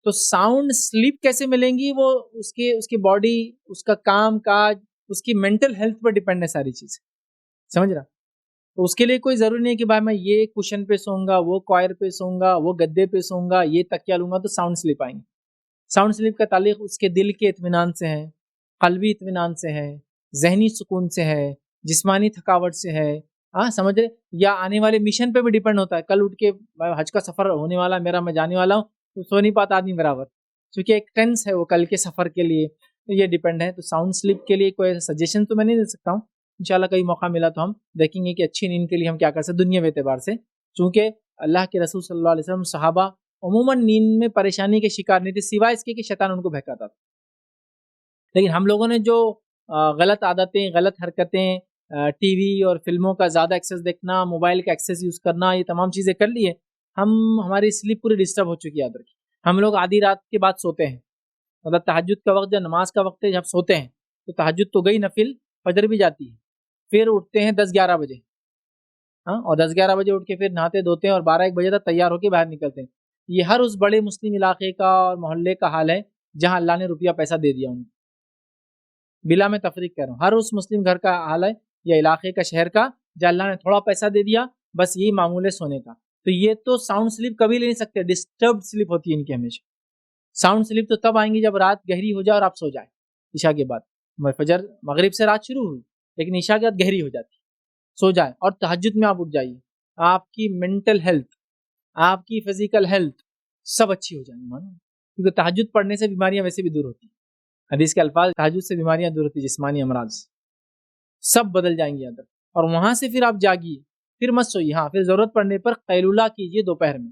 تو sound sleep کیسے ملیں گی؟ وہ اس کی باڈی، اس کا کام کاج، اس کی مینٹل ہیلتھ پر ڈیپینڈ ہے ساری چیزیں، سمجھ رہا؟ تو اس کے لیے کوئی ضروری نہیں ہے کہ بھائی میں یہ کوشن پہ سوؤں گا، وہ کوائر پہ سوؤں گا، وہ گدے پہ سوؤں گا، یہ تکیہ لوں گا تو ساؤنڈ سلیپ آئیں گے۔ ساؤنڈ سلیپ کا تعلق اس کے دل کے اطمینان سے ہے، قلبی اطمینان سے ہے، ذہنی سکون سے ہے، جسمانی تھکاوٹ سے ہے، ہاں سمجھ رہے؟ یا آنے والے مشن پہ بھی ڈیپینڈ ہوتا ہے۔ کل اٹھ کے حج کا سفر ہونے والا میرا، میں جانے والا ہوں، تو سو نہیں پاتا آدمی برابر، کیونکہ ایک ٹینس ہے وہ کل کے سفر کے لیے، تو یہ ڈیپینڈ ہے۔ تو ساؤنڈ سلیپ کے لیے کوئی سجیشن تو میں نہیں دے سکتا ہوں، انشاءاللہ کئی موقع ملا تو ہم دیکھیں گے کہ اچھی نیند کے لیے ہم کیا کر سکتے دنیاوی اعتبار سے، چونکہ اللہ کے رسول صلی اللہ علیہ وسلم صحابہ عموماً نیند میں پریشانی کے شکار نہیں تھے، سوائے اس کے کہ شیطان ان کو بہکاتا تھا۔ لیکن ہم لوگوں نے جو غلط عادتیں، غلط حرکتیں، ٹی وی اور فلموں کا زیادہ ایکسیس دیکھنا، موبائل کا ایکسیس یوز کرنا، یہ تمام چیزیں کر لی ہے، ہماری سلیپ پوری ڈسٹرب ہو چکی ہے۔ یاد رکھیے، ہم لوگ آدھی رات کے بعد سوتے ہیں، مطلب تہجد کا وقت، جب نماز کا وقت ہے، جب سوتے ہیں تو تہجد تو گئی نفل، فجر بھی جاتی ہے، پھر اٹھتے ہیں 10-11 بجے، ہاں، اور 10-11 بجے اٹھ کے پھر نہاتے دھوتے ہیں اور 12-1 بجے تک تیار ہو کے باہر نکلتے ہیں۔ یہ ہر اس بڑے مسلم علاقے کا اور محلے کا حال ہے جہاں اللہ نے روپیہ پیسہ دے دیا انہیں، بلا میں تفریق کہہ رہا ہوں، ہر اس مسلم گھر کا حال ہے یا علاقے کا، شہر کا، جہاں اللہ نے تھوڑا پیسہ دے دیا، بس یہی معمول ہے سونے کا۔ تو یہ تو ساؤنڈ سلیپ کبھی لے نہیں سکتے، ڈسٹربڈ سلیپ ہوتی ہے ان کی ہمیشہ۔ ساؤنڈ سلیپ تو تب آئیں گی جب رات گہری ہو جائے اور آپ سو جائیں، عشاء کے بعد، فجر مغرب سے رات شروع ہوئی لیکن عشاء کے بعد گہری ہو جاتی، سو جائیں اور تہجد میں آپ اٹھ جائیے، آپ کی مینٹل ہیلتھ، آپ کی فزیکل ہیلتھ سب اچھی ہو جائیں گی، مانو، کیونکہ تہجد پڑھنے سے بیماریاں ویسے بھی دور ہوتی ہیں۔ حدیث کے الفاظ، تہجد سے بیماریاں دور ہوتی، جسمانی امراض سب بدل جائیں گی اندر۔ اور وہاں سے پھر آپ جاگیے، پھر مت سوئیے، ہاں پھر ضرورت پڑنے پر قیلولہ کیجیے دوپہر میں،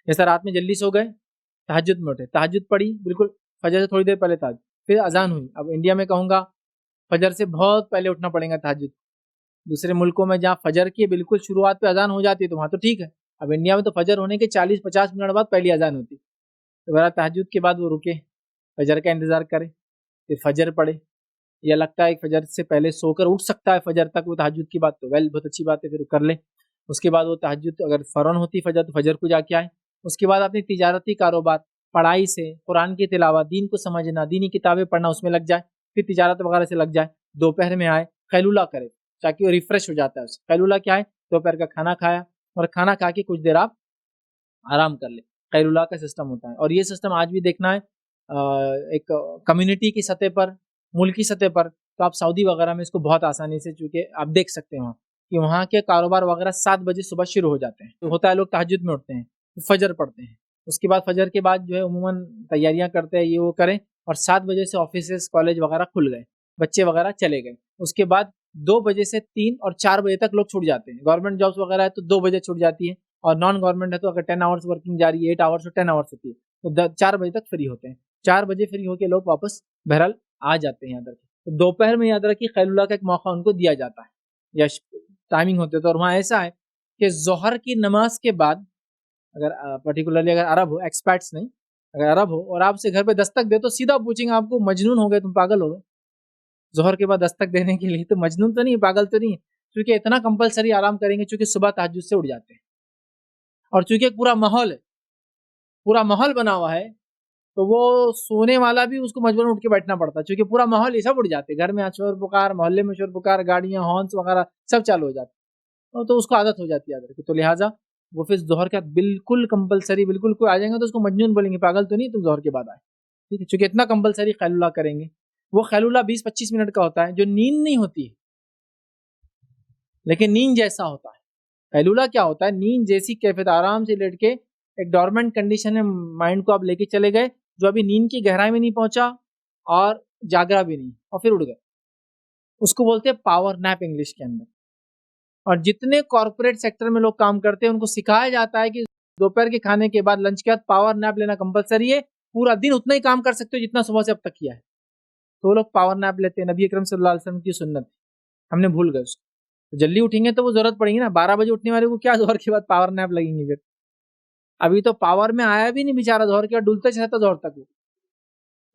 جیسا رات میں جلدی سو گئے، تہجد میں اٹھے، تہجد پڑھی بالکل فجر سے تھوڑی دیر پہلے تہجد، پھر اذان ہوئی۔ اب انڈیا میں کہوں گا فجر سے بہت پہلے اٹھنا پڑے گا تہجد، دوسرے ملکوں میں جہاں فجر کی بالکل شروعات پہ اذان ہو جاتی ہے تو وہاں تو ٹھیک ہے، اب انڈیا میں تو فجر ہونے کے 40-50 منٹ بعد پہلی اذان ہوتی، تو ذرا تہجد کے بعد وہ رکے، فجر کا انتظار کرے، پھر فجر پڑھے، یا لگتا ہے فجر سے پہلے سو کر اٹھ سکتا ہے فجر تک وہ تہجد کی بات، تو بہت اچھی بات ہے، پھر کر لے۔ اس کے بعد وہ تہجد اگر فوراً ہوتی فجر تو فجر کو جا کے آئے، اس کے بعد اپنی تجارتی کاروبار، پڑھائی سے، قرآن کی تلاوت، دین کو سمجھنا، دینی کتابیں پڑھنا، اس میں لگ جائے، پھر تجارت وغیرہ سے لگ جائے، دوپہر میں آئے قیلولہ کرے تاکہ وہ ریفریش ہو جاتا ہے اس۔ قیلولہ کیا ہے؟ دوپہر کا کھانا کھایا اور کھانا کھا کے کچھ دیر آپ آرام کر لیں، قیلولہ کا سسٹم ہوتا ہے۔ اور یہ سسٹم آج بھی دیکھنا ہے ایک کمیونٹی کی سطح پر، ملکی سطح پر، تو آپ سعودی وغیرہ میں اس کو بہت آسانی سے، چونکہ آپ دیکھ سکتے ہیں وہاں کہ وہاں کے کاروبار وغیرہ 7 بجے صبح شروع ہو جاتے ہیں، تو ہوتا ہے لوگ تہجد میں اٹھتے ہیں، فجر پڑھتے ہیں، اس کے بعد فجر کے بعد جو ہے عموماً تیاریاں کرتے ہیں، یہ وہ کریں، اور 7 بجے سے آفیسز، کالج وغیرہ کھل گئے، بچے وغیرہ چلے گئے، اس کے بعد 2 بجے سے 3 اور 4 بجے تک لوگ چھوٹ جاتے ہیں۔ گورنمنٹ جابس وغیرہ ہے تو 2 بجے چھوٹ جاتی ہے، اور نان گورنمنٹ ہے تو اگر 10 آورس ورکنگ جاری ہے، 8 آورس اور 10 آورس ہوتی ہے، تو 4 بجے تک فری ہوتے ہیں، 4 بجے فری ہو کے لوگ واپس بہرحال آ جاتے ہیں یاد رکھیں۔ تو دوپہر میں یاد رکھیے قیلولہ کا ایک موقع ان کو دیا جاتا ہے یا ٹائمنگ ہوتے تو، اور وہاں ایسا ہے کہ ظہر کی نماز کے بعد، اگر پرٹیکولرلی اگر عرب ہو، ایکسپیٹس نہیں، اگر عرب ہو اور آپ سے گھر پہ دستک دے تو سیدھا پوچھیں گے آپ کو مجنون ہو گئے، تم پاگل ہو گئے ظہر کے بعد دستک دینے کے لیے؟ تو مجنون تو نہیں، پاگل تو نہیں ہے، کیونکہ اتنا کمپلسری آرام کریں گے، چونکہ صبح تہجد سے اٹھ جاتے ہیں، اور چونکہ پورا ماحول ہے، پورا ماحول بنا ہوا ہے، تو وہ سونے والا بھی اس کو مجبوراً اٹھ کے بیٹھنا پڑتا ہے، چونکہ پورا ماحول ہی سب اٹھ جاتے، گھر میں شور پکار، محلے میں شور پکار، گاڑیاں، ہارنس وغیرہ سب چالو ہو جاتے، تو اس کو عادت ہو جاتی ہے یاد رکھیں۔ تو لہٰذا وہ پھر ظہر کے بعد بالکل کمپلسری، بالکل کوئی آ جائیں گے تو اس کو مجنون بولیں گے، پاگل تو نہیں تم ظہر کے بعد آئے، ٹھیک ہے، چونکہ اتنا کمپلسری قیلولہ کریں گے۔ وہ قیلولہ 20-25 منٹ کا ہوتا ہے، جو نیند نہیں ہوتی ہے لیکن نیند جیسا ہوتا ہے۔ قیلولہ کیا ہوتا ہے؟ نیند جیسی کیفیت، آرام سے لیٹ کے ایک ڈورمنٹ کنڈیشن میں مائنڈ کو آپ لے کے چلے گئے، جو ابھی نیند کی گہرائی میں نہیں پہنچا اور جاگرا بھی نہیں، اور پھر اڑ گئے، اس کو بولتے ہیں پاور نیپ انگلش کے اندر۔ اور جتنے کارپوریٹ سیکٹر میں لوگ کام کرتے ہیں ان کو سکھایا جاتا ہے کہ دوپہر کے کھانے کے بعد، لنچ کے بعد پاور نیپ لینا کمپلسری ہے، پورا دن اتنا ہی کام کر سکتے ہو جتنا صبح سے اب تک کیا ہے، تو وہ لوگ پاور نیپ لیتے ہیں، نبی اکرم صلی اللہ علیہ وسلم کی سنت، ہم نے بھول گئے اس کو۔ جلدی اٹھیں گے تو وہ ضرورت پڑے گی نا، 12 بجے اٹھنے والے کو کیا ظہر کے بعد پاور نیپ لگیں گی؟ پھر ابھی تو پاور میں آیا بھی نہیں بیچارہ، ظہر کے بعد ڈلتا چلتا ظہر تک،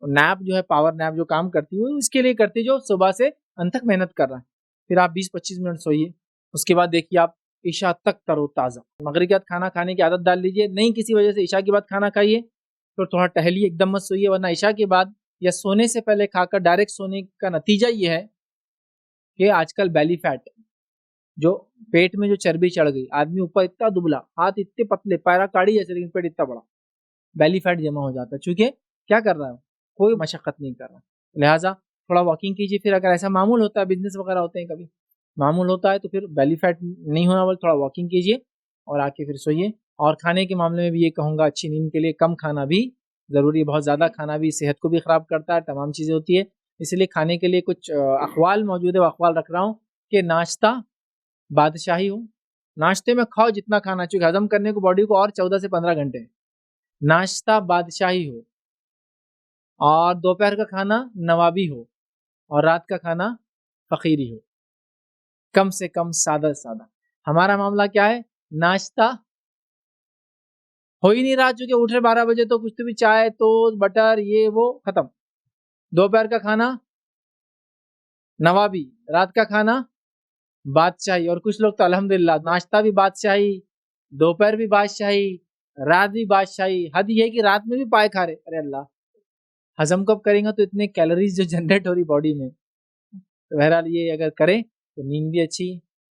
وہ نیپ جو ہے، پاور نیپ جو کام کرتی ہے وہ اس کے لیے کرتی ہے جو صبح سے انت تک محنت کر رہا ہے۔ پھر آپ 20-25 منٹ سوئیے، اس کے بعد دیکھیے آپ عشاء تک تر و تازہ۔ مغرب کے بعد کھانا کھانے کی عادت ڈال لیجیے، نہیں کسی وجہ سے عشاء کے بعد کھانا کھائیے، تو تھوڑا ٹہلیے، ایک دم مت سوئیے، ورنہ عشاء کے بعد یا سونے سے پہلے کھا کر ڈائریکٹ سونے کا نتیجہ یہ ہے کہ آج کل بیلی فیٹ، جو پیٹ میں جو چربی چڑھ گئی، آدمی اوپر اتنا دبلا، ہاتھ اتنے پتلے، پیرا کاڑی جیسے، لیکن پیٹ اتنا بڑا، بیلی فیٹ جمع ہو جاتا ہے، چونکہ کیا کر رہا ہے، کوئی مشقت نہیں کر رہا، لہٰذا تھوڑا واکنگ کیجیے. پھر اگر ایسا معمول ہوتا ہے، بزنس وغیرہ ہوتے ہیں کبھی معمول ہوتا ہے، تو پھر بیلی فیٹ نہیں ہونا والے تھوڑا واکنگ کیجیے اور آ کے پھر سوئیے. اور کھانے کے معاملے میں بھی یہ کہوں گا، اچھی نیند کے لیے کم کھانا بھی ضروری ہے، بہت زیادہ کھانا بھی صحت کو بھی خراب کرتا ہے، تمام چیزیں ہوتی ہے. اس لیے کھانے کے لیے کچھ اقوال موجود ہے، وہ اقوال رکھ رہا ہوں کہ ناشتہ بادشاہی ہو، ناشتے میں کھاؤ جتنا کھانا، چونکہ ہضم کرنے کو باڈی کو اور 14 سے 15 گھنٹے، ناشتہ بادشاہی ہو، اور دوپہر کا کھانا نوابی ہو، اور رات کا کھانا فقیری ہو، کم سے کم سادہ سادہ. ہمارا معاملہ کیا ہے، ناشتہ ہو ہی نہیں رہا، چونکہ اٹھ رہے 12 بجے تو کچھ تو بھی چائے توست بٹر یہ وہ ختم. دوپہر کا کھانا نوابی، رات کا کھانا بادشاہی. اور کچھ لوگ تو الحمدللہ ناشتہ بھی بادشاہی، دوپہر بھی بادشاہی، رات بھی بادشاہی. حد یہ ہے کہ رات میں بھی پائے کھا رہے. ارے اللہ، ہضم کب کریں گا؟ تو اتنے کیلوریز جو جنریٹ ہو رہی باڈی میں. تو بہرحال یہ اگر کریں تو نیند بھی اچھی،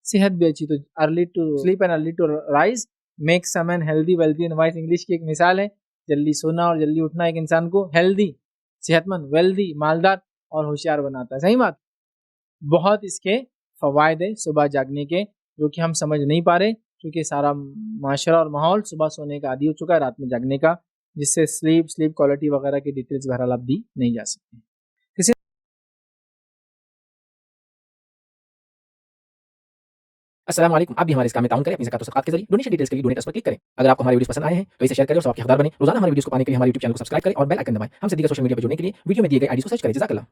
صحت بھی اچھی. تو early to sleep and early to rise makes a man healthy wealthy and wise. English کی ایک مثال ہے، جلدی سونا اور جلدی اٹھنا ایک انسان کو ہیلدی، صحت مند، ویلدی، مالدار اور ہوشیار بناتا ہے. صحیح بات. بہت اس کے فوائد ہے صبح جاگنے کے، جو کہ ہم سمجھ نہیں پا رہے، کیونکہ سارا معاشرہ اور ماحول صبح سونے کا عادی ہو چکا ہے، رات میں جاگنے کا، جس سے سلیپ کوالٹی وغیرہ کی ڈیٹیلز بہرحال اب دی نہیں جا سکتی. السلام علیکم. آپ بھی ہمارے اس کام میں تعاون کریں اپنی زکات و صدقات کے ذریعے. ڈونیشن ڈیٹیلز کے لیے ڈونیٹ پر کلک کریں. اگر آپ کو ہمارے ویڈیوز پسند آئے ہیں تو اسے شیئر کریں اور ثواب کے حقدار بنیں. روزانہ ہمارے ویڈیوز کو پانے کے لیے ہمارے یوٹیوب چینل کو سبسکرائب کریں اور بیل آئکن دبائیں. ہم سے دیگر سوشل میڈیا پر جڑنے کے لیے ویڈیو میں دیے گئے آئی ڈی کو سرچ کریں. جزاک اللہ.